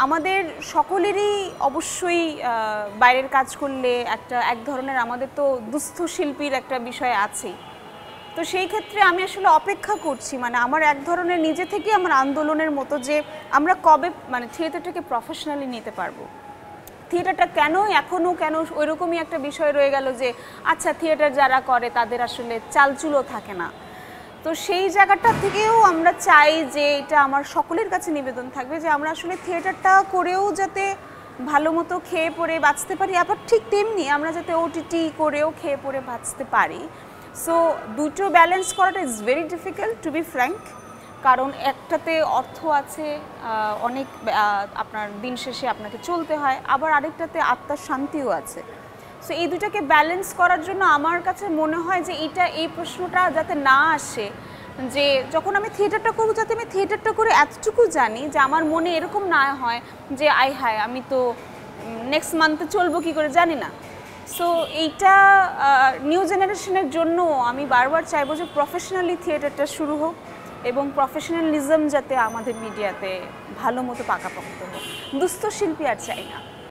আমাদের সকলেরই অবশ্যই বাইরের কাজ করলে এক ধরনের আমাদের তো দুস্থ শিল্পীর একটা বিষয় আছেই। তো সেই ক্ষেত্রে আমি আসলে অপেক্ষা করছি, মানে আমার এক ধরনের নিজে থেকে আমার আন্দোলনের মতো যে আমরা কবে মানে থিয়েটারটাকে প্রফেশনালি নিতে পারবো। থিয়েটারটা এখনও কেন ওইরকমই একটা বিষয় রয়ে গেল যে আচ্ছা থিয়েটার যারা করে তাদের আসলে চালচুলো থাকে না। তো সেই জায়গাটা থেকেও আমরা চাই যে এটা আমার সকলের কাছে নিবেদন থাকবে যে আমরা আসলে থিয়েটারটা করেও যাতে ভালো মতো খেয়ে পরে বাঁচতে পারি, আবার ঠিক তেমনি আমরা যাতে ওটিটি করেও খেয়ে পরে বাঁচতে পারি। সো দুটো ব্যালেন্স করাটা is very difficult to be frank, কারণ একটাতে অর্থ আছে, অনেক আপনার দিন শেষে আপনাকে চলতে হয়, আবার আরেকটাতে আত্মার শান্তিও আছে। সো এই দুটাকে ব্যালেন্স করার জন্য আমার কাছে মনে হয় যে এই প্রশ্নটা যাতে না আসে যে যখন আমি থিয়েটারটা করবো যাতে আমি থিয়েটারটা করে এতটুকু জানি যে আমার মনে এরকম না হয় যে আই হায় আমি তো নেক্সট মান্থে চলবো কী করে জানি না। সো এইটা নিউ জেনারেশনের জন্য আমি বারবার চাইবো যে প্রফেশনালি থিয়েটারটা শুরু হোক এবং প্রফেশনালিজম যাতে আমাদের মিডিয়াতে ভালো মতো পাকাপোক্ত হোক। দুস্থ শিল্পী আর চাই না।